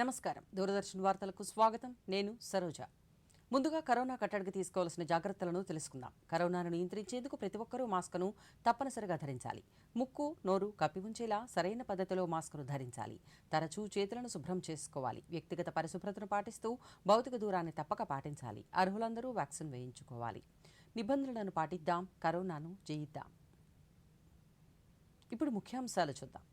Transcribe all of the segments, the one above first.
నమస్కారం. దూరదర్శన్ వార్తలకు స్వాగతం. నేను సరోజ. ముందుగా కరోనా కట్టడికి తీసుకోవాల్సిన జాగ్రత్తలను తెలుసుకుందాం. కరోనాను నియంత్రించేందుకు ప్రతి ఒక్కరూ మాస్కును తప్పనిసరిగా ధరించాలి. ముక్కు, నోరు కప్పి ఉంచేలా సరైన పద్ధతిలో మాస్కును ధరించాలి. తరచూ చేతులను శుభ్రం చేసుకోవాలి. వ్యక్తిగత పరిశుభ్రతను పాటిస్తూ భౌతిక దూరాన్ని తప్పక పాటించాలి. అర్హులందరూ వ్యాక్సిన్ వేయించుకోవాలి. నిబంధనలను పాటిద్దాం, కరోనాను జయిద్దాం. ఇప్పుడు ముఖ్యాంశాలు చూద్దాం.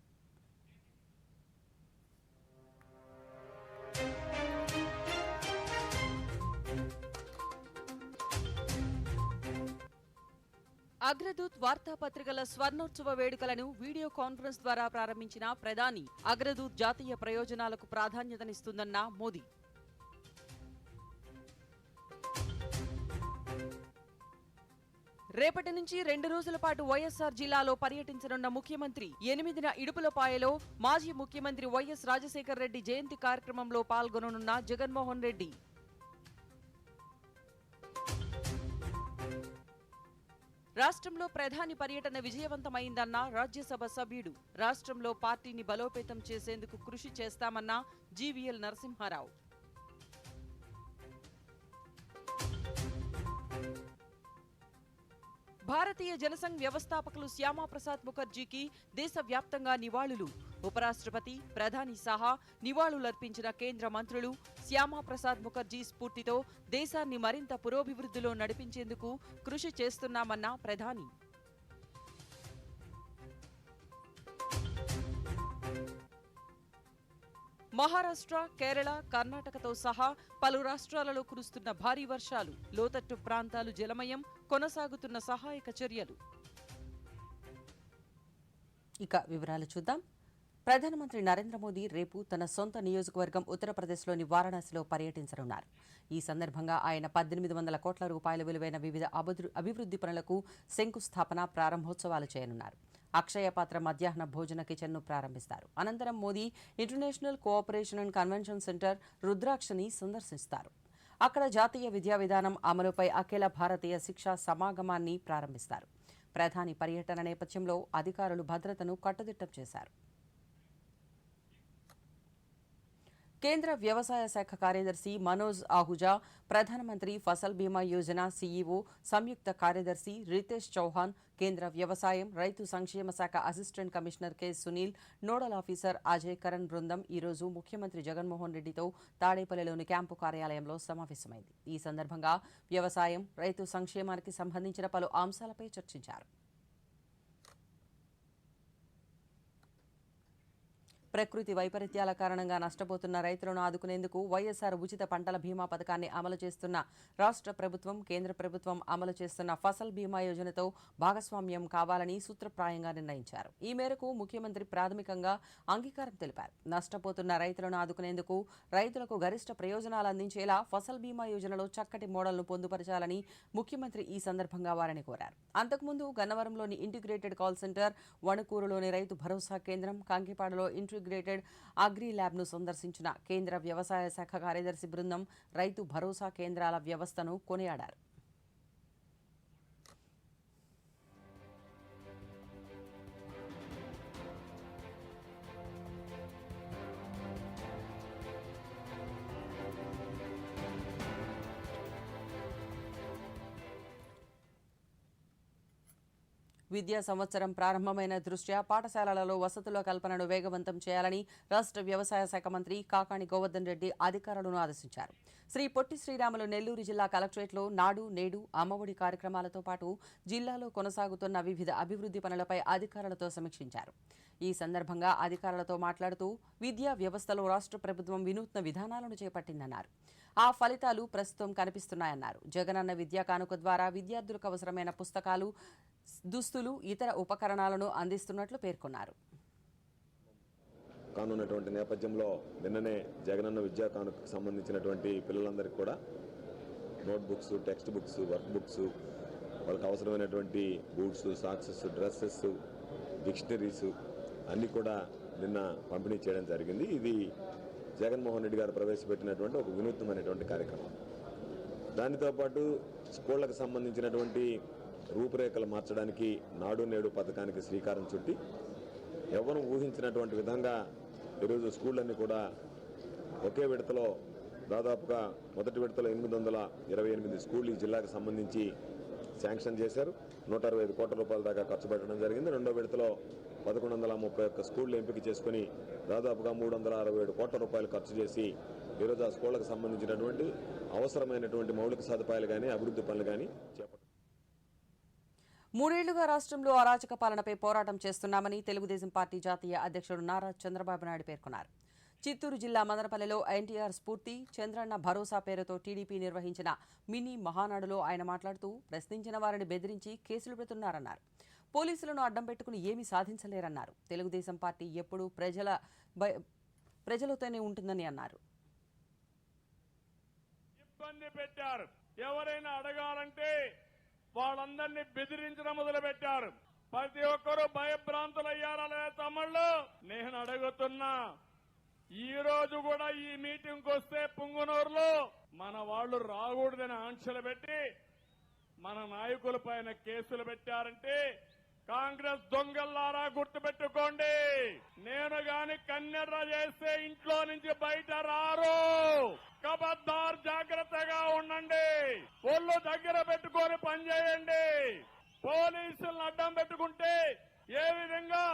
అగ్రదూత్ వార్తాపత్రికల స్వర్ణోత్సవ వేడుకలను వీడియో కాన్ఫరెన్స్ ద్వారా ప్రారంభించిన ప్రధాని అగ్రదూత్ జాతీయ ప్రయోజనాలకు ప్రాధాన్యతనిస్తుందన్న మోదీ. రేపటి నుంచి 2 రోజుల పాటు వైఎస్ఆర్ జిల్లాలో పర్యటించనున్న ముఖ్యమంత్రి 8న ఇడుపులపాయలో మాజీ ముఖ్యమంత్రి వైఎస్ రాజశేఖర రెడ్డి జయంతి కార్యక్రమంలో పాల్గొననున్న జగన్మోహన్ రెడ్డి. రాష్ట్రంలో ప్రధాని పర్యటన విజయవంతమైందన్న రాజ్యసభ సభ్యుడు. రాష్ట్రంలో పార్టీని బలోపేతం చేసేందుకు కృషి చేస్తామన్న జీవీఎల్ నరసింహారావు. భారతీయ జనసంఘ్ వ్యవస్థాపకులు శ్యామాప్రసాద్ ముఖర్జీకి దేశవ్యాప్తంగా నివాళులు. ఉపరాష్ట్రపతి, ప్రధాని సహా నివాళులర్పించిన కేంద్ర మంత్రులు శ్యామాప్రసాద్ ముఖర్జీ స్ఫూర్తితో దేశాన్ని మరింత పురోభివృద్ధిలో నడిపించేందుకు కృషి చేస్తున్నామన్న ప్రధాని. మహారాష్ట్ర, కేరళ, కర్ణాటకతో సహా పలు రాష్ట్రాలలో కురుస్తున్న భారీ వర్షాలు. లోతట్టు ప్రాంతాలు జలమయం, కొనసాగుతున్న సహాయక చర్యలు. ఇక వివరాలు చూద్దాం. ప్రధానమంత్రి నరేంద్ర మోదీ రేపు తన సొంత నియోజకవర్గం ఉత్తరప్రదేశ్లోని వారణాసిలో పర్యటించనున్నారు. ఈ సందర్భంగా ఆయన 1800 కోట్ల రూపాయల విలువైన వివిధ అభివృద్ధి పనులకు శంకుస్థాపన, ప్రారంభోత్సవాలు చేయనున్నారు. అక్షయపాత్ర మధ్యాహ్న భోజన కిచెన్ను ప్రారంభిస్తారు. అనంతరం Modi international cooperation and convention centre రుద్రాక్షని సందర్శిస్తారు. అక్కడ జాతీయ విద్యా విధానం అమలుపై అఖిల భారతీయ శిక్షా సమాగమాన్ని ప్రారంభిస్తారు. ప్రధాని పర్యటన నేపథ్యంలో అధికారులు భద్రతను కట్టుదిట్టం చేశారు. కేంద్ర వ్యవసాయ శాఖ కార్యదర్శి మనోజ్ ఆహుజా, ప్రధానమంత్రి ఫసల్ బీమా యోజన సీఈఓ సంయుక్త కార్యదర్శి రితేష్ చౌహాన్, కేంద్ర వ్యవసాయం, రైతు సంక్షేమ శాఖ assistant commissioner K Sunil, nodal officer Ajay Karan బృందం ఈరోజు ముఖ్యమంత్రి జగన్మోహన్ రెడ్డితో తాడేపల్లిలోని క్యాంపు కార్యాలయంలో సమావేశమైంది. ఈ సందర్భంగా వ్యవసాయం, రైతు సంక్షేమానికి సంబంధించిన పలు అంశాలపై చర్చించారు. ప్రకృతి వైపరీత్యాల కారణంగా నష్టపోతున్న రైతులను ఆదుకునేందుకు వైఎస్ఆర్ ఉచిత పంటల బీమా పథకాన్ని అమలు చేస్తున్న రాష్ట్ర ప్రభుత్వం, కేంద్ర ప్రభుత్వం అమలు చేస్తున్న ఫసల్ బీమా యోజనతో భాగస్వామ్యం కావాలని సూత్రప్రాయంగా నిర్ణయించారు. ఈ మేరకు ముఖ్యమంత్రి ప్రాథమికంగా అంగీకారం తెలిపారు. నష్టపోతున్న రైతులను ఆదుకునేందుకు రైతులకు గరిష్ట ప్రయోజనాలు అందించేలా ఫసల్ బీమా యోజనలో చక్కటి మోడల్ను పొందుపరచాలని ముఖ్యమంత్రి ఈ సందర్భంగా వారిని కోరారు. అంతకుముందు గన్నవరంలోని integrated call centre, వణుకూరులోని Rythu Bharosa కేంద్రం, కాంకిపాడులో ఇంటిగ్రేటెడ్ అగ్రి ల్యాబ్ను సందర్శించిన కేంద్ర వ్యవసాయ శాఖ కార్యదర్శి బృందం రైతు భరోసా కేంద్రాల వ్యవస్థను కొనియాడారు. విద్యా సంవత్సరం ప్రారంభమైన దృష్ట్యా పాఠశాలలలో వసతుల కల్పనను వేగవంతం చేయాలని రాష్ట్ర వ్యవసాయ శాఖ మంత్రి కాకాణి గోవర్ధన్ రెడ్డి అధికారులను ఆదేశించారు. శ్రీ పొట్టి శ్రీరాములు నెల్లూరు జిల్లా కలెక్టరేట్లో నాడు నేడు అమ్మఒడి కార్యక్రమాలతో పాటు జిల్లాలో కొనసాగుతున్న వివిధ అభివృద్ధి పనులపై అధికారులతో సమీక్షించారు. ఈ సందర్భంగా అధికారులతో మాట్లాడుతూ విద్యా వ్యవస్థలో రాష్ట్ర ప్రభుత్వం వినూత్న విధానాలను చేపట్టిందన్నారు. ఆ ఫలితాలు ప్రస్తుతం కనిపిస్తున్నాయన్నారు. జగనన్న విద్యా కానుక ద్వారా విద్యార్థులకు అవసరమైన పుస్తకాలు, దుస్తులు, ఇతర ఉపకరణాలను అందిస్తున్నట్లు పేర్కొన్నారు. కానున్నటువంటి నేపథ్యంలో నిన్ననే జగనన్న విద్యా కానుకకు సంబంధించినటువంటి పిల్లలందరికీ కూడా notebooks, text books, work books, వాళ్ళకి అవసరమైనటువంటి బూట్స్, సాక్సెస్, డ్రెస్సెస్, డిక్షనరీస్ అన్నీ కూడా నిన్న పంపిణీ చేయడం జరిగింది. ఇది జగన్మోహన్ రెడ్డి గారు ప్రవేశపెట్టినటువంటి ఒక వినూత్నమైనటువంటి కార్యక్రమం. దానితో పాటు స్కూళ్లకు సంబంధించినటువంటి రూపురేఖలు మార్చడానికి నాడు నేడు పథకానికి శ్రీకారం చుట్టి ఎవరు ఊహించినటువంటి విధంగా ఈరోజు స్కూళ్ళన్నీ కూడా ఒకే విడతలో దాదాపుగా మొదటి విడతలో 828 స్కూళ్ళు ఈ జిల్లాకు సంబంధించి శాంక్షన్ చేశారు. 165 కోట్ల రూపాయల దాకా ఖర్చు పెట్టడం జరిగింది. రెండో విడతలో 1131 స్కూళ్ళు ఎంపిక చేసుకుని దాదాపుగా 367 కోట్ల రూపాయలు ఖర్చు చేసి ఈరోజు ఆ స్కూళ్లకు సంబంధించినటువంటి అవసరమైనటువంటి మౌలిక సదుపాయాలు కానీ అభివృద్ధి పనులు కానీ చేపట్టారు. 3 ఏళ్లుగా రాష్ట్రంలో అరాచక పాలనపై పోరాటం చేస్తున్నామని తెలుగుదేశం పార్టీ జాతీయ అధ్యక్షుడు నారా చంద్రబాబు నాయుడు పేర్కొన్నారు. చిత్తూరు జిల్లా మదనపల్లెలో ఎన్టీఆర్ స్ఫూర్తి చంద్రన్న భరోసా పేరుతో టీడీపీ నిర్వహించిన మినీ మహానాడులో ఆయన మాట్లాడుతూ ప్రశ్నించిన వారిని బెదిరించి కేసులు పెడుతున్నారన్నారు. పోలీసులను అడ్డం పెట్టుకుని ఏమీ సాధించలేరన్నారు. తెలుగుదేశం పార్టీ ఎప్పుడూ ప్రజలతోనే ఉంటుందని అన్నారు. ఇబ్బంది పెట్టారు. ఎవరైనా అడగాలంటే వాళ్ళందరినీ బెదిరించడం మొదలు పెట్టారు. ప్రతి ఒక్కరూ భయభ్రాంతులయ్యారా లేదా తమ్ముళ్ళు? నేను అడుగుతున్నా, ఈ రోజు కూడా ఈ మీటింగ్ వస్తే పుంగనూరులో మన వాళ్ళు రాకూడదని ఆంక్షలు పెట్టి మన నాయకుల పైన కేసులు పెట్టారంటే కాంగ్రెస్ దొంగల్లారా గుర్తుపెట్టుకోండి. నేను గాని కన్నెర్ర చేస్తే ఇంట్లో నుంచి బయట రారు. కబద్దార్, జాగ్రత్తగా ఉండండి. ఒళ్ళు దగ్గర పెట్టుకొని పనిచేయండి. పోలీసులను అడ్డం పెట్టుకుంటే ఏ విధంగా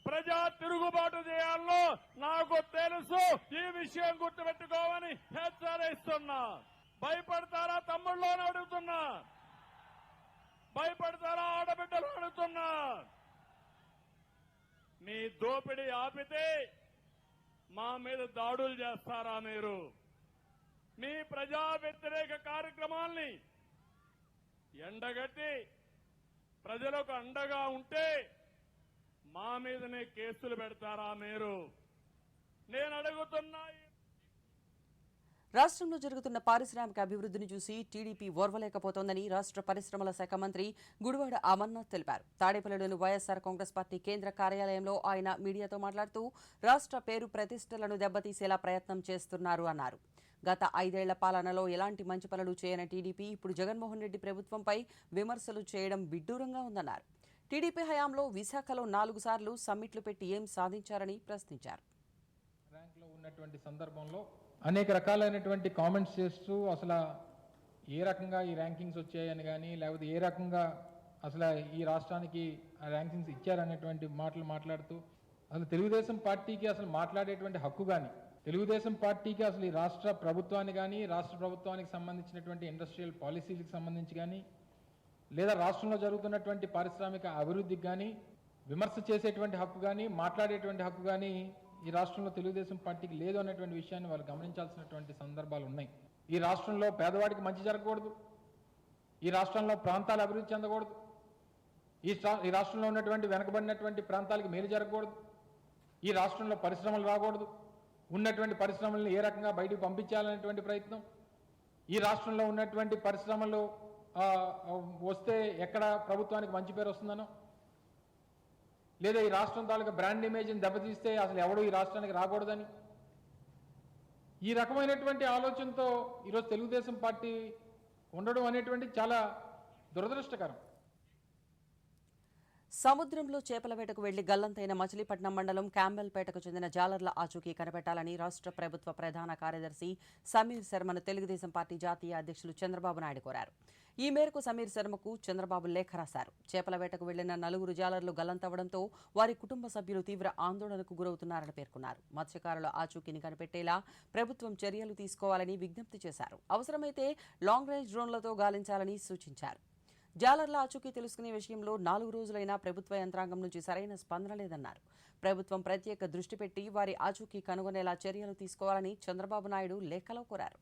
ప్రజా తిరుగుబాటు చేయాలో నాకు తెలుసు. ఈ విషయం గుర్తుపెట్టుకోమని హెచ్చరిస్తున్నా. భయపడతారా తమ్ముళ్ళు అని అడుగుతున్నా. భయపడతారా ఆడబిడ్డలు అడుగుతున్నా. మీ దోపిడీ ఆపితే మా మీద దాడులు చేస్తారా మీరు? మీ ప్రజా వ్యతిరేక కార్యక్రమాల్ని ఎండగట్టి ప్రజలకు అండగా ఉంటే మా మీదనే కేసులు పెడతారా మీరు? నేను అడుగుతున్నా. రాష్ట్రంలో జరుగుతున్న పారిశ్రామిక అభివృద్ధిని చూసి టీడీపీ ఓర్వలేకపోతోందని రాష్ట్ర పరిశ్రమల శాఖ మంత్రి గుడివాడ అమర్నాథ్ తెలిపారు. తాడేపల్లిలోని వైఎస్సార్ కాంగ్రెస్ పార్టీ కేంద్ర కార్యాలయంలో ఆయన మీడియాతో మాట్లాడుతూ రాష్ట్ర పేరు ప్రతిష్టలను దెబ్బతీసేలా ప్రయత్నం చేస్తున్నారు అన్నారు. గత 5 ఏళ్ల పాలనలో ఎలాంటి మంచి పనులు చేయని టీడీపీ ఇప్పుడు జగన్మోహన్ రెడ్డి ప్రభుత్వంపై విమర్శలు చేయడం విడ్డూరంగా ఉందన్నారు. టీడీపీ హయాంలో విశాఖలో 4 సార్లు సమ్మిట్లు పెట్టి ఏం సాధించారని ప్రశ్నించారు. ర్యాంక్లో ఉన్నటువంటి సందర్భంలో అనేక రకాలైనటువంటి కామెంట్స్ చేస్తూ అసలు ఏ రకంగా ఈ ర్యాంకింగ్స్ వచ్చాయని కానీ లేకపోతే ఏ రకంగా అసలు ఈ రాష్ట్రానికి ఆ ర్యాంకింగ్స్ ఇచ్చారనేటువంటి మాటలు మాట్లాడుతూ అసలు తెలుగుదేశం పార్టీకి అసలు మాట్లాడేటువంటి హక్కు కానీ తెలుగుదేశం పార్టీకి అసలు ఈ రాష్ట్ర ప్రభుత్వాన్ని కానీ రాష్ట్ర ప్రభుత్వానికి సంబంధించినటువంటి ఇండస్ట్రియల్ పాలసీలకు సంబంధించి కానీ లేదా రాష్ట్రంలో జరుగుతున్నటువంటి పారిశ్రామిక అభివృద్ధికి కానీ విమర్శ చేసేటువంటి హక్కు కానీ మాట్లాడేటువంటి హక్కు కానీ ఈ రాష్ట్రంలో తెలుగుదేశం పార్టీకి లేదు అన్నటువంటి విషయాన్ని వాళ్ళు గమనించాల్సినటువంటి సందర్భాలు ఉన్నాయి. ఈ రాష్ట్రంలో పేదవాడికి మంచి జరగకూడదు. ఈ రాష్ట్రంలో ప్రాంతాలు అభివృద్ధి చెందకూడదు. ఈ రాష్ట్రంలో ఉన్నటువంటి వెనకబడినటువంటి ప్రాంతాలకు మేలు జరగకూడదు. ఈ రాష్ట్రంలో పరిశ్రమలు రాకూడదు. ఉన్నటువంటి పరిశ్రమలను ఏ రకంగా బయటకు పంపించాలనేటువంటి ప్రయత్నం, ఈ రాష్ట్రంలో ఉన్నటువంటి పరిశ్రమలు వస్తే ఎక్కడ ప్రభుత్వానికి మంచి పేరు వస్తుందనో, లేదా ఈ రాష్ట్రం తాలూకా బ్రాండ్ ఇమేజ్ని దెబ్బతీస్తే అసలు ఎవడు ఈ రాష్ట్రానికి రాకూడదని ఈ రకమైనటువంటి ఆలోచనతో ఈరోజు తెలుగుదేశం పార్టీ ఉండడం అనేటువంటి చాలా దురదృష్టకరం. సముద్రంలో చేపల వేటకు వెళ్లి గల్లంతైన మచిలీపట్నం మండలం క్యాంబెల్పేటకు చెందిన జాలర్ల ఆచూకీ కనిపెట్టాలని రాష్ట్ర ప్రభుత్వ ప్రధాన కార్యదర్శి సమీర్ శర్మను తెలుగుదేశం పార్టీ జాతీయ అధ్యక్షులు చంద్రబాబు నాయుడు కోరారు. ఈ మేరకు సమీర్ శర్మకు చంద్రబాబు లేఖ రాశారు. చేపల వేటకు వెళ్లిన 4 జాలర్లు గల్లంతవడంతో వారి కుటుంబ సభ్యులు తీవ్ర ఆందోళనకు గురవుతున్నారని పేర్కొన్నారు. మత్స్యకారుల ఆచూకీని కనిపెట్టేలా ప్రభుత్వం చర్యలు తీసుకోవాలని విజ్ఞప్తి చేశారు. అవసరమైతే లాంగ్ రేంజ్ డ్రోన్లతో గాలించాలని సూచించారు. జాలర్ల ఆచూకీ తెలుసుకునే విషయంలో 4 రోజులైనా ప్రభుత్వ యంత్రాంగం నుంచి సరైన స్పందన లేదన్నారు. ప్రభుత్వం ప్రత్యేక దృష్టి పెట్టి వారి ఆచూకీ కనుగొనేలా చర్యలు తీసుకోవాలని చంద్రబాబు నాయుడు లేఖలో కోరారు.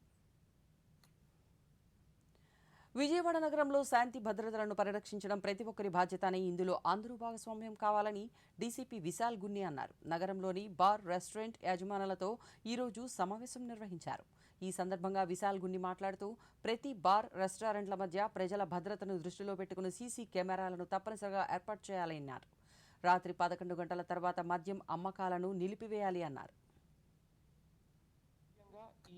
విజయవాడ నగరంలో శాంతి భద్రతలను పరిరక్షించడం ప్రతి ఒక్కరి బాధ్యత అని, ఇందులో అందరూ భాగస్వామ్యం కావాలని డీసీపీ విశాల్ గున్ని అన్నారు. నగరంలోని బార్, రెస్టారెంట్ యజమానులతో ఈరోజు సమావేశం నిర్వహించారు. ఈ సందర్భంగా విశాల్ గున్ని మాట్లాడుతూ ప్రతి బార్, రెస్టారెంట్ల మధ్య ప్రజల భద్రతను దృష్టిలో పెట్టుకుని సీసీ కెమెరాలను తప్పనిసరిగా ఏర్పాటు చేయాలని అన్నారు. రాత్రి 11 గంటల తర్వాత మద్యం అమ్మకాలను నిలిపివేయాలి అన్నారు.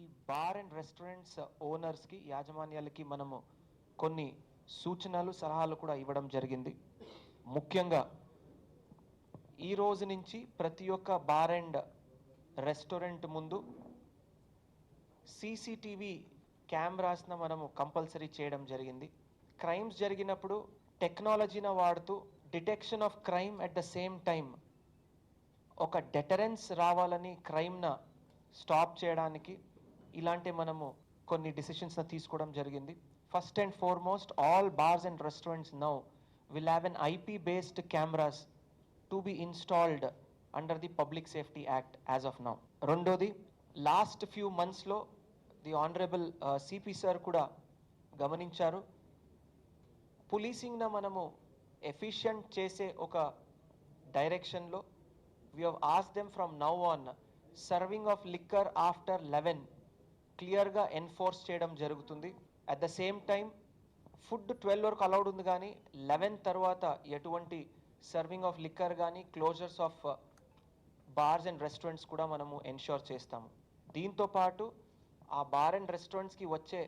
ఈ బార్ అండ్ రెస్టారెంట్స్ ఓనర్స్కి, యాజమాన్యాలకి మనము కొన్ని సూచనలు, సలహాలు కూడా ఇవ్వడం జరిగింది. ముఖ్యంగా ఈ రోజు నుంచి ప్రతి ఒక్క బార్ అండ్ రెస్టారెంట్ ముందు సీసీటీవీ కెమెరాస్ను మనము కంపల్సరీ చేయడం జరిగింది. క్రైమ్స్ జరిగినప్పుడు టెక్నాలజీని వాడుతూ detection of crime at the same time ఒక డెటరెన్స్ రావాలని క్రైమ్ను స్టాప్ చేయడానికి ఇలాంటి మనము కొన్ని డిసిషన్స్ని తీసుకోవడం జరిగింది. First and foremost all bars and restaurants now will have an IP based cameras to be installed under the public safety act as of now. రెండోది, last few మంత్స్లో ది ఆనరబుల్ సిపి సార్ కూడా గమనించారు, పోలీసింగ్ను మనము efficient చేసే ఒక డైరెక్షన్లో we have asked them from now on serving of liquor after 11 క్లియర్గా enforce చేయడం జరుగుతుంది. At the same time food 12 వరకు అలౌడ్ ఉంది, కానీ 11 తర్వాత ఎటువంటి సర్వింగ్ ఆఫ్ లిక్కర్ కానీ closures of bars and restaurants కూడా మనము ఎన్ష్యూర్ చేస్తాము. దీంతో పాటు ఆ బార్ అండ్ రెస్టారెంట్స్కి వచ్చే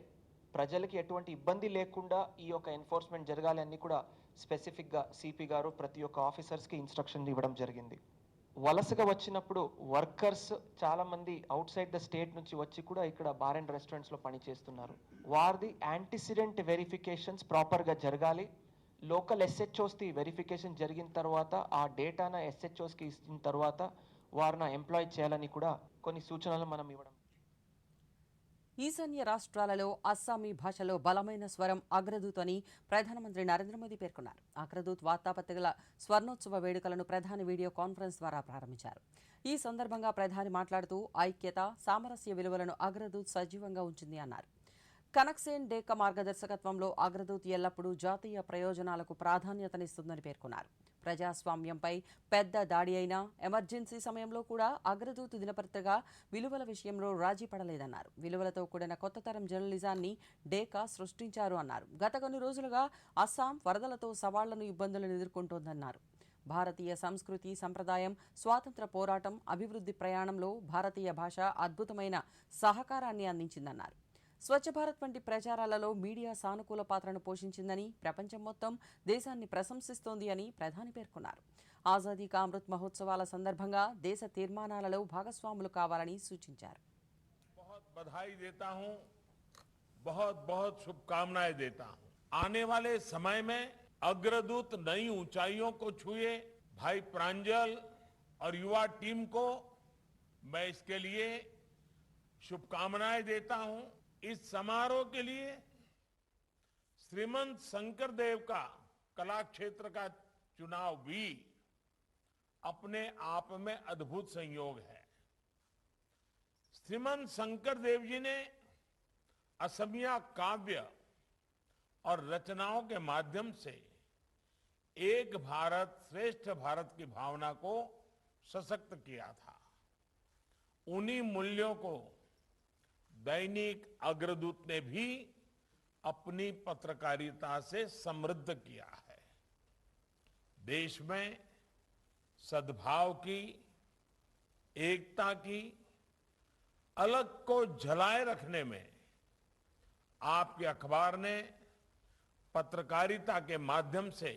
ప్రజలకి ఎటువంటి ఇబ్బంది లేకుండా ఈ యొక్క ఎన్ఫోర్స్మెంట్ జరగాలి అని కూడా స్పెసిఫిక్గా సిపి గారు ప్రతి ఒక్క ఆఫీసర్స్కి ఇన్స్ట్రక్షన్ ఇవ్వడం జరిగింది. వలసగా వచ్చినప్పుడు వర్కర్స్ చాలామంది అవుట్ సైడ్ ద స్టేట్ నుంచి వచ్చి కూడా ఇక్కడ బార్ అండ్ రెస్టారెంట్స్లో పనిచేస్తున్నారు. వారిది యాంటిసిడెంట్ వెరిఫికేషన్స్ ప్రాపర్గా జరగాలి. లోకల్ ఎస్హెచ్ఓస్కి వెరిఫికేషన్ జరిగిన తర్వాత ఆ డేటాను ఎస్హెచ్ఓస్కి ఇచ్చిన తర్వాత వారిని ఎంప్లాయ్ చేయాలని కూడా కొన్ని సూచనలు మనం ఇవ్వడం. ఈశాన్య రాష్ట్రాలలో అస్సామీ భాషలో బలమైన స్వరం అగ్రదూత్ అని ప్రధానమంత్రి నరేంద్ర మోదీ పేర్కొన్నారు. అగ్రదూత్ వార్తాపత్రికల స్వర్ణోత్సవ వేడుకలను ప్రధాని వీడియో కాన్ఫరెన్స్ ద్వారా ప్రారంభించారు. ఈ సందర్భంగా ప్రధాని మాట్లాడుతూ ఐక్యత, సామరస్య విలువలను అగ్రదూత్ సజీవంగా ఉంచింది అన్నారు. కనక్సేన్ డేకా మార్గదర్శకత్వంలో అగ్రదూత్ ఎల్లప్పుడూ జాతీయ ప్రయోజనాలకు ప్రాధాన్యతనిస్తుందని పేర్కొన్నారు. ప్రజాస్వామ్యంపై పెద్ద దాడి అయినా ఎమర్జెన్సీ సమయంలో కూడా అగ్రదూత్ దినపత్రిక విలువల విషయంలో రాజీ పడలేదన్నారు. విలువలతో కూడిన కొత్త తరం జర్నలిజాన్ని డేకా సృష్టించారు అన్నారు. గత కొన్ని రోజులుగా అస్సాం వరదలతో సవాళ్లను, ఇబ్బందులను ఎదుర్కొంటోందన్నారు. భారతీయ సంస్కృతి, సంప్రదాయం, స్వాతంత్ర పోరాటం, అభివృద్ధి ప్రయాణంలో భారతీయ భాష అద్భుతమైన సహకారాన్ని అందించిందన్నారు. స్వచ్ఛ భారత్ వంటి ప్రచారాలలో మీడియా సానుకూల పాత్రను పోషించిందని, ప్రపంచం మొత్తం దేశాన్ని ప్రశంసిస్తోంది అని ప్రధాని పేర్కొన్నారు. ఆజాదీ కా అమృత్ మహోత్సవాల సందర్భంగా దేశ తీర్మానాలలో భాగస్వాములు కావాలని సూచించారు. बहुत बहुत शुभकामनाएं देता हूं. आने वाले समय में अग्रदूत नई ऊंचाइयों को छुए. भाई प्रांजल और युवा टीम को मैं इसके लिए शुभकामनाएं देता हूं. इस समारोह के लिए श्रीमंत शंकर देव का कला क्षेत्र का चुनाव भी अपने आप में अद्भुत संयोग है. श्रीमंत शंकर देव जी ने असमिया काव्य और रचनाओं के माध्यम से एक भारत श्रेष्ठ भारत की भावना को सशक्त किया था. उन्हीं मूल्यों को दैनिक अग्रदूत ने भी अपनी पत्रकारिता से समृद्ध किया है. देश में सद्भाव की, एकता की, अलग को झलाए रखने में आपके अखबार ने पत्रकारिता के माध्यम से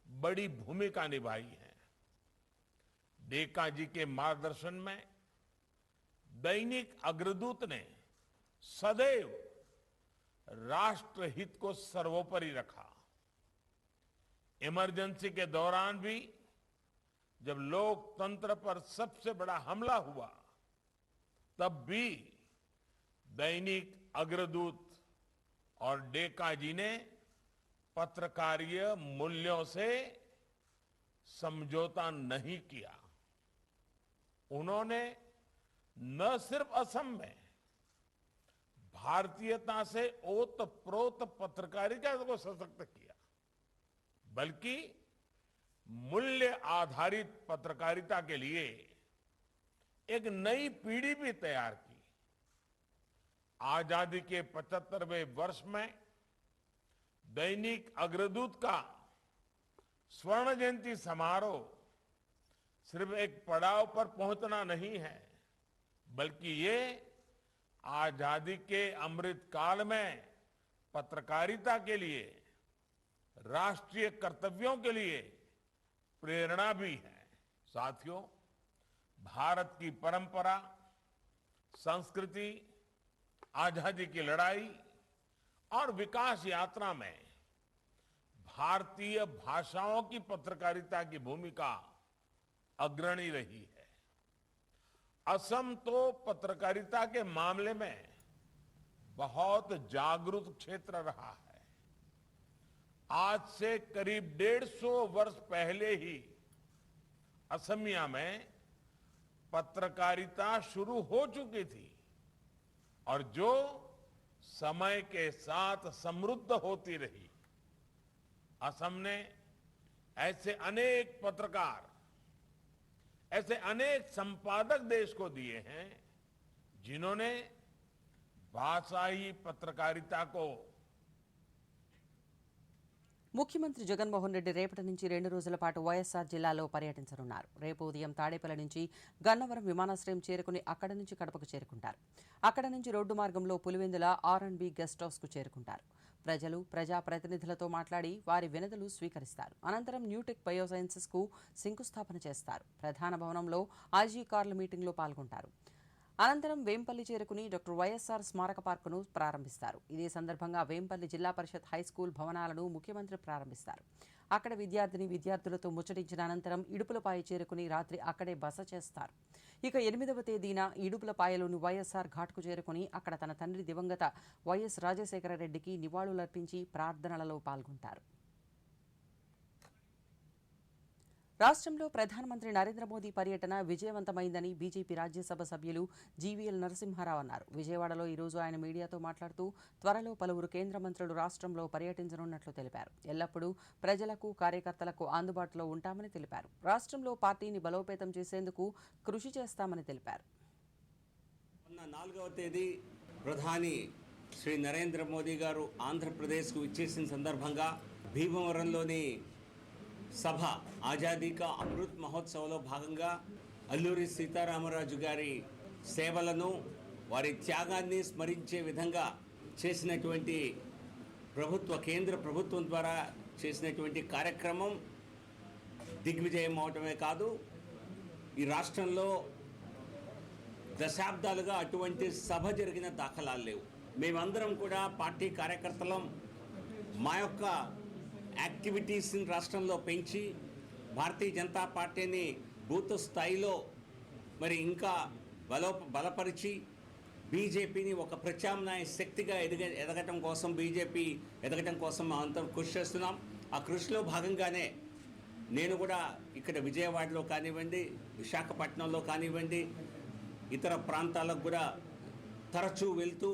बड़ी भूमिका निभाई है. डेका जी के मार्गदर्शन में दैनिक अग्रदूत ने सदैव राष्ट्रहित को सर्वोपरि रखा. इमरजेंसी के दौरान भी जब लोकतंत्र पर सबसे बड़ा हमला हुआ, तब भी दैनिक अग्रदूत और डेका जी ने पत्रकारीय मूल्यों से समझौता नहीं किया. उन्होंने न सिर्फ असम में भारतीयता से ओतप्रोत पत्रकारिता को सशक्त किया, बल्कि मूल्य आधारित पत्रकारिता के लिए एक नई पीढ़ी भी तैयार की. आजादी के 75वें वर्ष में दैनिक अग्रदूत का स्वर्ण जयंती समारोह सिर्फ एक पड़ाव पर पहुंचना नहीं है, बल्कि ये आजादी के अमृत काल में पत्रकारिता के लिए, राष्ट्रीय कर्तव्यों के लिए प्रेरणा भी है. साथियों, भारत की परंपरा, संस्कृति आजादी की लड़ाई और विकास यात्रा में भारतीय भाषाओं की पत्रकारिता की भूमिका अग्रणी रही है। असम तो पत्रकारिता के मामले में बहुत जागरूक क्षेत्र रहा है। आज से करीब 150 वर्ष पहले ही असमिया में पत्रकारिता शुरू हो चुकी थी और जो समय के साथ समृद्ध होती रही। असम ने ऐसे अनेक पत्रकार, ऐसे अनेक संपादक देश को दिए हैं जिन्होंने भाषाई पत्रकारिता को ముఖ్యమంత్రి జగన్మోహన్ రెడ్డి రేపటి నుంచి 2 రోజుల పాటు వైఎస్ఆర్ జిల్లాలో పర్యటించనున్నారు. రేపు ఉదయం తాడేపల్లి నుంచి గన్నవరం విమానాశ్రయం చేరుకుని అక్కడి నుంచి కడపకు చేరుకుంటారు. అక్కడ నుంచి రోడ్డు మార్గంలో పులివెందుల R&B గెస్ట్ హౌస్కు చేరుకుంటారు. ప్రజలు, ప్రజా ప్రతినిధులతో మాట్లాడి వారి వినతులు స్వీకరిస్తారు. అనంతరం న్యూటెక్ బయోసైన్సెస్కు శంకుస్థాపన చేస్తారు. ప్రధాన భవనంలో ఐజీ కార్ల మీటింగ్లో పాల్గొంటారు. అనంతరం వేంపల్లి చేరుకుని డాక్టర్ వైఎస్ఆర్ స్మారక పార్కును ప్రారంభిస్తారు. ఇదే సందర్భంగా వేంపల్లి జిల్లా పరిషత్ హైస్కూల్ భవనాలను ముఖ్యమంత్రి ప్రారంభిస్తారు. అక్కడ విద్యార్థులతో ముచ్చటించిన అనంతరం ఇడుపులపాయ చేరుకుని రాత్రి అక్కడే బస చేస్తారు. ఇక 8వ తేదీన ఇడుపులపాయలోని వైఎస్ఆర్ ఘాట్కు చేరుకుని అక్కడ తన తండ్రి దివంగత వైఎస్ రాజశేఖర రెడ్డికి నివాళులర్పించి ప్రార్థనలలో పాల్గొంటారు. రాష్ట్రంలో ప్రధానమంత్రి నరేంద్ర మోదీ పర్యటన విజయవంతమైందని బీజేపీ రాజ్యసభ సభ్యులు జీవీఎల్ నరసింహారావు అన్నారు. విజయవాడలో ఈరోజు ఆయన మీడియాతో మాట్లాడుతూ త్వరలో పలువురు కేంద్ర మంత్రులు రాష్ట్రంలో పర్యటించనున్నట్లు తెలిపారు. ఎల్లప్పుడూ ప్రజలకు, కార్యకర్తలకు అందుబాటులో ఉంటామని తెలిపారు. రాష్ట్రంలో పార్టీని బలోపేతం చేసేందుకు కృషి చేస్తామని తెలిపారు. 4వ తేదీ ప్రధాని శ్రీ నరేంద్ర మోదీ గారు ఆంధ్రప్రదేశ్కు విచ్చేసిన సందర్భంగా భీమవరంలోని సభ ఆజాదీ కా అమృత్ మహోత్సవ్లో భాగంగా అల్లూరి సీతారామరాజు గారి సేవలను, వారి త్యాగాన్ని స్మరించే విధంగా చేసినటువంటి కేంద్ర ప్రభుత్వం ద్వారా చేసినటువంటి కార్యక్రమం దిగ్విజయం అవటమే కాదు, ఈ రాష్ట్రంలో దశాబ్దాలుగా అటువంటి సభ జరిగిన దాఖలాలు లేవు. మేమందరం కూడా పార్టీ కార్యకర్తలం మా యొక్క యాక్టివిటీస్ని రాష్ట్రంలో పెంచి భారతీయ జనతా పార్టీని బూత్ స్థాయిలో మరి ఇంకా బలపరిచి బీజేపీని ఒక ప్రత్యామ్నాయ శక్తిగా ఎదగటం కోసం, బీజేపీ ఎదగటం కోసం అంతా కృషి చేస్తున్నాం. ఆ కృషిలో భాగంగానే నేను కూడా ఇక్కడ విజయవాడలో కానివ్వండి, విశాఖపట్నంలో కానివ్వండి, ఇతర ప్రాంతాలకు కూడా తరచూ వెళ్తూ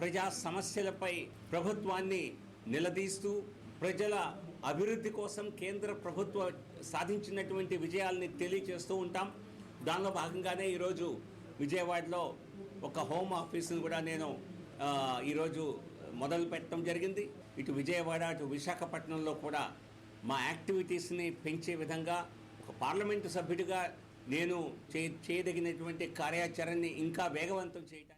ప్రజా సమస్యలపై ప్రభుత్వాన్ని నిలదీస్తూ ప్రజల అభివృద్ధి కోసం కేంద్ర ప్రభుత్వం సాధించినటువంటి విజయాల్ని తెలియజేస్తూ ఉంటాం. దానిలో భాగంగానే ఈరోజు విజయవాడలో ఒక హోమ్ ఆఫీస్ని కూడా నేను ఈరోజు మొదలు పెట్టడం జరిగింది. ఇటు విజయవాడ, అటు విశాఖపట్నంలో కూడా మా యాక్టివిటీస్ని పెంచే విధంగా ఒక పార్లమెంటు సభ్యుడిగా నేను చేయదగినటువంటి కార్యాచరణని ఇంకా వేగవంతం చేయడానికి.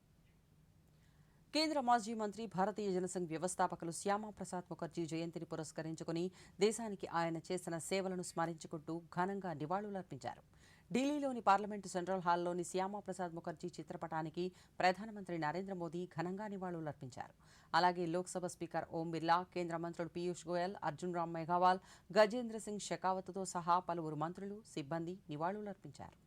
కేంద్ర మాజీ మంత్రి, భారతీయ జనసంఘ్ వ్యవస్థాపకులు శ్యామాప్రసాద్ ముఖర్జీ జయంతిని పురస్కరించుకుని దేశానికి ఆయన చేసిన సేవలను స్మరించుకుంటూ ఘనంగా నివాళులర్పించారు. ఢిల్లీలోని పార్లమెంటు సెంట్రల్ హాల్లోని శ్యామాప్రసాద్ ముఖర్జీ చిత్రపటానికి ప్రధానమంత్రి నరేంద్ర మోదీ ఘనంగా నివాళులర్పించారు. అలాగే లోక్సభ స్పీకర్ ఓం బిర్లా, కేంద్ర మంత్రులు పీయూష్ గోయల్, అర్జున్ రామ్ మేఘవాల్, గజేంద్ర సింగ్ షెకావత్తో సహా పలువురు మంత్రులు, సిబ్బంది నివాళులర్పించారు.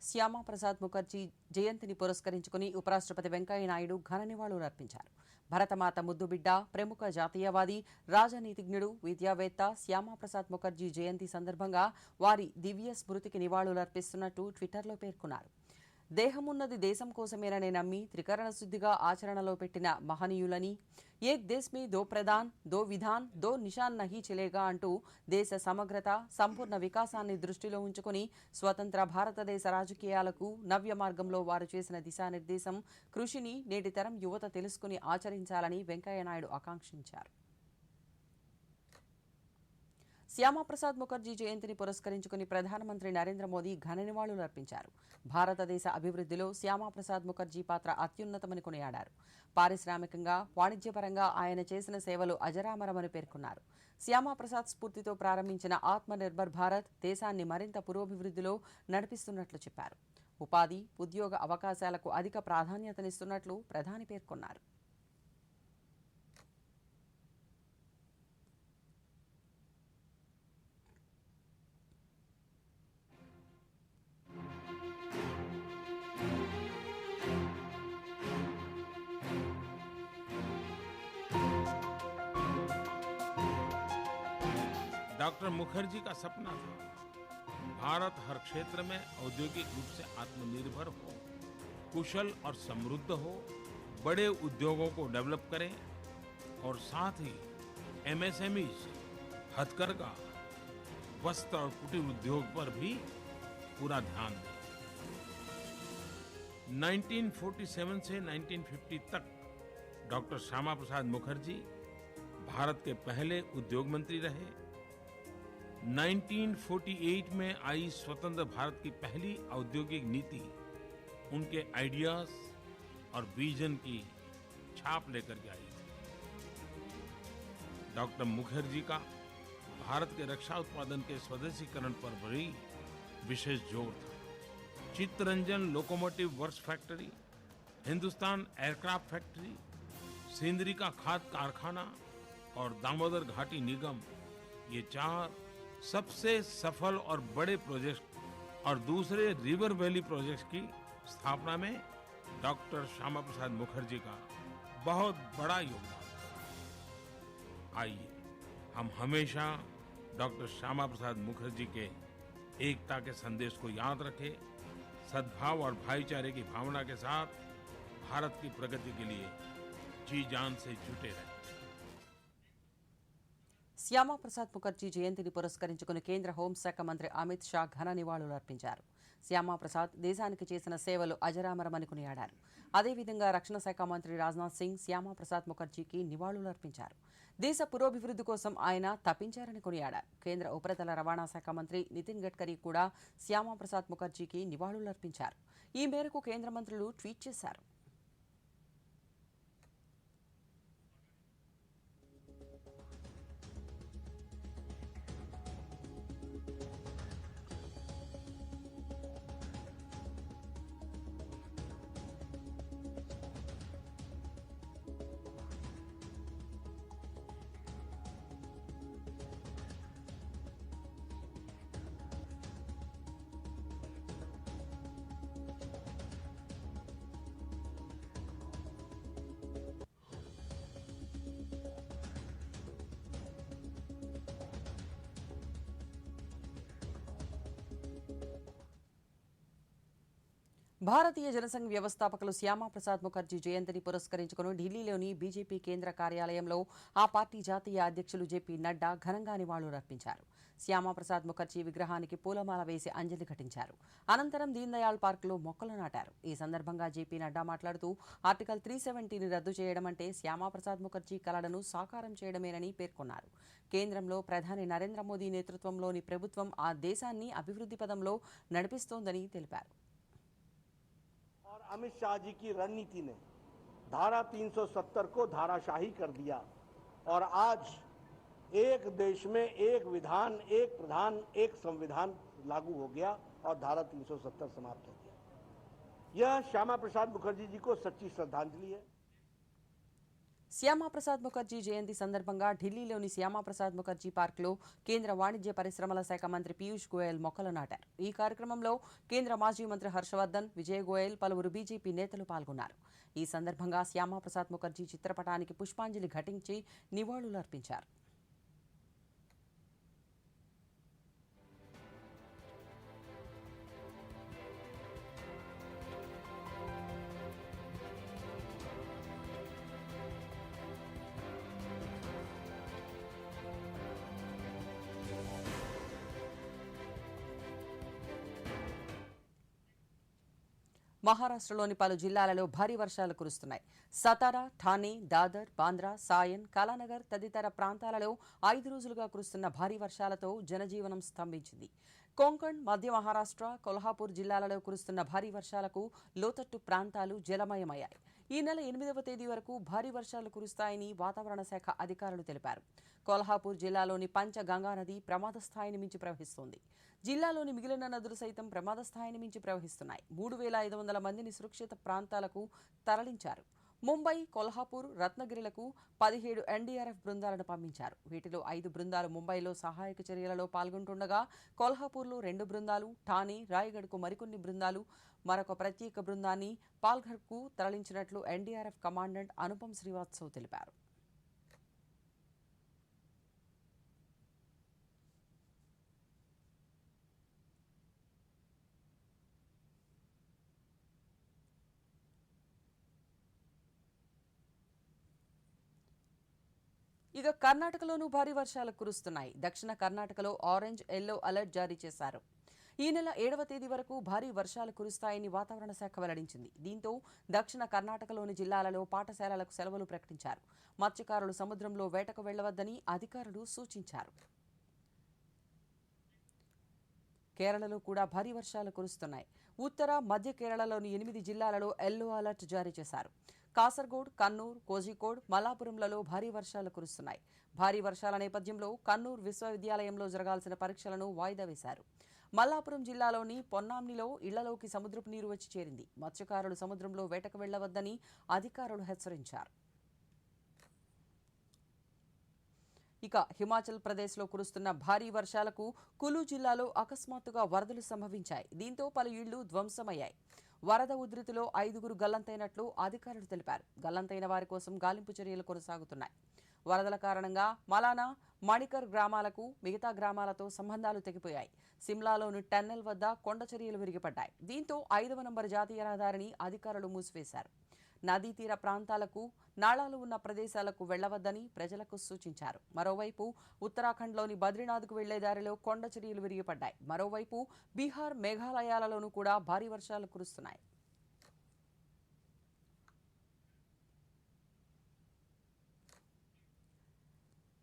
శ్యామాప్రసాద్ ముఖర్జీ జయంతిని పురస్కరించుకుని ఉపరాష్ట్రపతి వెంకయ్యనాయుడు ఘన నివాళులర్పించారు. భరతమాత ముద్దుబిడ్డ ప్రముఖ జాతీయవాది రాజనీతిజ్ఞుడు విద్యావేత్త శ్యామాప్రసాద్ ముఖర్జీ జయంతి సందర్భంగా వారి దివ్య స్మృతికి నివాళులర్పిస్తున్నట్టు ట్విట్టర్లో పేర్కొన్నారు. దేహమున్నది దేశం కోసమేనని నమ్మి త్రికరణ శుద్ధిగా ఆచరణలో పెట్టిన మహనీయులని, ఏక్ దేశ్ మే దో ప్రధాన్, దో విధాన్, దో నిషాన్ నహీ చలేగా అంటూ దేశ సమగ్రత, సంపూర్ణ వికాసాన్ని దృష్టిలో ఉంచుకుని స్వతంత్ర భారతదేశ రాజకీయాలకు నవ్య మార్గంలో వారు చేసిన దిశానిర్దేశం, కృషిని నేటి తరం యువత తెలుసుకుని ఆచరించాలని వెంకయ్యనాయుడు ఆకాంక్షించారు. శ్యామాప్రసాద్ ముఖర్జీ జయంతిని పురస్కరించుకుని ప్రధానమంత్రి నరేంద్ర మోదీ ఘన నివాళులర్పించారు. భారతదేశ అభివృద్ధిలో శ్యామాప్రసాద్ ముఖర్జీ పాత్ర అత్యున్నతమని కొనియాడారు. పారిశ్రామికంగా, వాణిజ్యపరంగా ఆయన చేసిన సేవలు అజరామరమని పేర్కొన్నారు. శ్యామాప్రసాద్ స్ఫూర్తితో ప్రారంభించిన ఆత్మనిర్భర్ భారత్ దేశాన్ని మరింత పురోభివృద్ధిలో నడిపిస్తున్నట్లు చెప్పారు. ఉపాధి, ఉద్యోగ అవకాశాలకు అధిక ప్రాధాన్యతనిస్తున్నట్లు ప్రధాని పేర్కొన్నారు. डॉक्टर मुखर्जी का सपना था भारत हर क्षेत्र में औद्योगिक रूप से आत्मनिर्भर हो, कुशल और समृद्ध हो, बड़े उद्योगों को डेवलप करे और साथ ही एमएसएमईज, हथकरघा, वस्त्र और कुटीर उद्योग पर भी पूरा ध्यान दें। 1947 से 1950 तक डॉक्टर श्यामा प्रसाद मुखर्जी भारत के पहले उद्योग मंत्री रहे। 1948 में आई स्वतंत्र भारत की पहली औद्योगिक नीति उनके आइडियाज और विजन की छाप लेकर के आई थी। डॉक्टर मुखर्जी का भारत के रक्षा उत्पादन के स्वदेशीकरण पर भी विशेष जोर था। Chittaranjan locomotive works factory, Hindustan aircraft factory, Sindri का खाद कारखाना और दामोदर घाटी निगम, ये चार सबसे सफल और बड़े प्रोजेक्ट और दूसरे रिवर वैली प्रोजेक्ट्स की स्थापना में डॉक्टर श्यामा प्रसाद मुखर्जी का बहुत बड़ा योगदान था। आइए हम हमेशा डॉक्टर श्यामा प्रसाद मुखर्जी के एकता के संदेश को याद रखें, सद्भाव और भाईचारे की भावना के साथ भारत की प्रगति के लिए जी जान से जुटे रहें। శ్యామాప్రసాద్ ముఖర్జీ జయంతిని పురస్కరించుకుని కేంద్ర హోంశాఖ మంత్రి అమిత్ షా ఘన నివాళులర్పించారు. శ్యామాప్రసాద్ దేశానికి చేసిన సేవలు అజరామరమని కొనియాడారు. అదేవిధంగా రక్షణ శాఖ మంత్రి రాజ్నాథ్ సింగ్ శ్యామాప్రసాద్ ముఖర్జీకి నివాళులర్పించారు. దేశ పురోభివృద్ధి కోసం ఆయన తపించారని కొనియాడారు. కేంద్ర ఉపరితల రవాణా శాఖ మంత్రి నితిన్ గడ్కరీ కూడా శ్యామాప్రసాద్ ముఖర్జీకి నివాళులర్పించారు. ఈ మేరకు కేంద్ర మంత్రులు ట్వీట్ చేశారు. భారతీయ జనసంఘ్ వ్యవస్థాపకులు శ్యామాప్రసాద్ ముఖర్జీ జయంతిని పురస్కరించుకుని ఢిల్లీలోని బీజేపీ కేంద్ర కార్యాలయంలో ఆ పార్టీ జాతీయ అధ్యక్షులు జేపీ నడ్డా ఘనంగా నివాళులర్పించారు. శ్యామాప్రసాద్ ముఖర్జీ విగ్రహానికి పూలమాల వేసి అంజలి ఘటించారు. అనంతరం దీన్ దయాళ్ పార్కులో మొక్కలు నాటారు. ఈ సందర్భంగా జేపీ నడ్డా మాట్లాడుతూ ఆర్టికల్ 370ని రద్దు చేయడం అంటే శ్యామాప్రసాద్ ముఖర్జీ కలలను సాకారం చేయడమేనని పేర్కొన్నారు. కేంద్రంలో ప్రధాని నరేంద్ర మోదీ నేతృత్వంలోని ప్రభుత్వం ఆ దేశాన్ని అభివృద్ధి పదంలో నడిపిస్తోందని తెలిపారు. अमित शाह जी की रणनीति ने धारा 370 को धाराशाही कर दिया और आज एक देश में एक विधान, एक प्रधान, एक संविधान लागू हो गया और धारा 370 समाप्त हो गया। यह श्यामा प्रसाद मुखर्जी जी को सच्ची श्रद्धांजलि है। శ్యామాప్రసాద్ ముఖర్జీ జయంతి సందర్భంగా ఢిల్లీలోని శ్యామాప్రసాద్ ముఖర్జీ పార్క్లో కేంద్ర వాణిజ్య పరిశ్రమల శాఖ మంత్రి పీయూష్ గోయల్ మొక్కలు నాటారు. ఈ కార్యక్రమంలో కేంద్ర మాజీ మంత్రి హర్షవర్ధన్, విజయ్ గోయల్, పలువురు బీజేపీ నేతలు పాల్గొన్నారు. ఈ సందర్భంగా శ్యామాప్రసాద్ ముఖర్జీ చిత్రపటానికి పుష్పాంజలి ఘటించి నివాళులర్పించారు. మహారాష్ట్రలోని పలు జిల్లాలలో భారీ వర్షాలు కురుస్తున్నాయి. సతారా, ఠానే, దాదర్, బాంద్రా, సాయన్, కళానగర్ తదితర ప్రాంతాలలో 5 రోజులుగా కురుస్తున్న భారీ వర్షాలతో జనజీవనం స్తంభించింది. కొంకణ్, మధ్య మహారాష్ట్ర, కొల్హాపూర్ జిల్లాలలో కురుస్తున్న భారీ వర్షాలకు లోతట్టు ప్రాంతాలు జలమయమయ్యాయి. ఈ నెల 8వ తేదీ వరకు భారీ వర్షాలు కురుస్తాయని వాతావరణ శాఖ అధికారులు తెలిపారు. కొల్హాపూర్ జిల్లాలోని పంచగంగా నది ప్రమాద స్థాయిని మించి ప్రవహిస్తోంది. జిల్లాలోని మిగిలిన నదులు సైతం ప్రమాద స్థాయిని మించి ప్రవహిస్తున్నాయి. 3,500 మందిని సురక్షిత ప్రాంతాలకు తరలించారు. ముంబై, కొల్హాపూర్, రత్నగిరిలకు 17 ఎన్డీఆర్ఎఫ్ బృందాలను పంపించారు. వీటిలో 5 బృందాలు ముంబైలో సహాయక చర్యలలో పాల్గొంటుండగా కొల్హాపూర్లో 2 బృందాలు, ఠానే, రాయ్గఢ్కు మరికొన్ని బృందాలు, మరొక ప్రత్యేక బృందాన్ని పాల్ఘర్కు తరలించినట్లు ఎన్డీఆర్ఎఫ్ కమాండెంట్ అనుపమ్ శ్రీవాత్సవ్ తెలిపారు. ఇక కర్ణాటకలోనూ భారీ వర్షాలు కురుస్తున్నాయి. దక్షిణ కర్ణాటకలో ఆరెంజ్, ఎల్లో అలర్ట్ జారీ చేశారు. ఈ నెల 7వ తేదీ వరకు భారీ వర్షాలు కురుస్తాయని వాతావరణ శాఖ వెల్లడించింది. దీంతో దక్షిణ కర్ణాటకలోని జిల్లాలలో పాఠశాలలకు సెలవులు ప్రకటించారు. మత్స్యకారులు సముద్రంలో వేటకు వెళ్లవద్దని అధికారులు సూచించారు. కేరళలో కూడా భారీ వర్షాలు కురుస్తున్నాయి. ఉత్తర, మధ్య కేరళలోని 8 జిల్లాలలో ఎల్లో అలర్ట్ జారీ చేశారు. కాసర్గోడ్, కన్నూర్, కోజికోడ్, మల్లాపురంలలో భారీ వర్షాలు కురుస్తున్నాయి. భారీ వర్షాల నేపథ్యంలో కన్నూర్ విశ్వవిద్యాలయంలో జరగాల్సిన పరీక్షలను వాయిదా వేశారు. మల్లాపురం జిల్లాలోని పొన్నాంనిలో ఇళ్లలోకి సముద్రపు నీరు వచ్చి చేరింది. మత్స్యకారులు సముద్రంలో వేటకు వెళ్లవద్దని అధికారులు హెచ్చరించారు. ఇక హిమాచల్ ప్రదేశ్లో కురుస్తున్న భారీ వర్షాలకు కులు జిల్లాలో అకస్మాత్తుగా వరదలు సంభవించాయి. దీంతో పలు ఇళ్లు ధ్వంసమయ్యాయి. వరద ఉధృతిలో 5గురు గల్లంతైనట్లు అధికారులు తెలిపారు. గల్లంతైన వారి కోసం గాలింపు చర్యలు కొనసాగుతున్నాయి. వరదల కారణంగా మలానా, మణికర్ గ్రామాలకు మిగతా గ్రామాలతో సంబంధాలు తెగిపోయాయి. సిమ్లాలోని టన్నెల్ వద్ద కొండ చర్యలు విరిగిపడ్డాయి. దీంతో 5వ నంబర్ జాతీయ రహదారిని అధికారులు మూసివేశారు. నదీ తీర ప్రాంతాలకు, నాళాలు ఉన్న ప్రదేశాలకు వెళ్లవద్దని ప్రజలకు సూచించారు. మరోవైపు ఉత్తరాఖండ్లోని బద్రీనాథ్కు వెళ్లే దారిలో కొండ చర్యలు విరిగిపడ్డాయి. మరోవైపు బీహార్, మేఘాలయాలలోనూ కూడా భారీ వర్షాలు కురుస్తున్నాయి.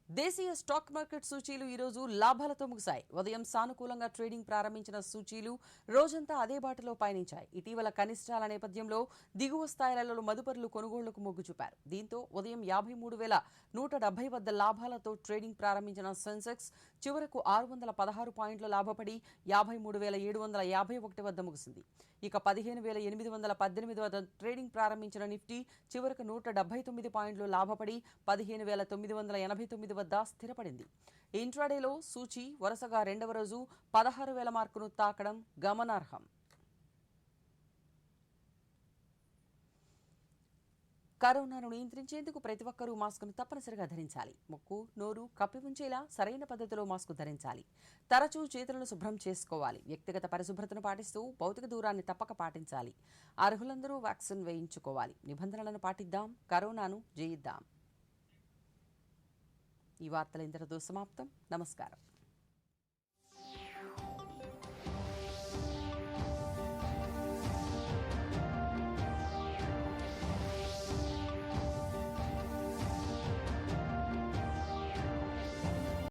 దేశీయ స్టాక్ మార్కెట్ సూచీలు ఈరోజు లాభాలతో ముగిశాయి. ఉదయం సానుకూలంగా ట్రేడింగ్ ప్రారంభించిన సూచీలు రోజంతా అదే బాటలో పయనించాయి. ఇటీవల కనిష్టాల నేపథ్యంలో దిగువ స్థాయిలలో మదుపరులు కొనుగోళ్లకు మొగ్గు చూపారు. దీంతో ఉదయం 53,170 వద్ద లాభాలతో ట్రేడింగ్ ప్రారంభించిన సెన్సెక్స్ చివరకు 616 పాయింట్ల లాభపడి 53,751 వద్ద ముగిసింది. ఇక 15,818 వద్ద ట్రేడింగ్ ప్రారంభించిన నిఫ్టీ చివరకు 179 పాయింట్లు లాభపడి 15,989 వద్ద స్థిరపడింది. ఇంట్రాడేలో సూచీ వరుసగా 2వ రోజు 16,000 మార్కును తాకడం గమనార్హం. కరోనాను నియంత్రించేందుకు ప్రతి ఒక్కరూ మాస్కును తప్పనిసరిగా ధరించాలి. ముక్కు, నోరు కప్పి ఉంచేలా సరైన పద్ధతిలో మాస్కు ధరించాలి. తరచూ చేతులను శుభ్రం చేసుకోవాలి. వ్యక్తిగత పరిశుభ్రతను పాటిస్తూ భౌతిక దూరాన్ని తప్పక పాటించాలి. అర్హులందరూ వ్యాక్సిన్ వేయించుకోవాలి. నిబంధనలను పాటిద్దాం, కరోనాను జయిద్దాం. ఈ వార్తలు ఇంతటితో సమాప్తం. నమస్కారం.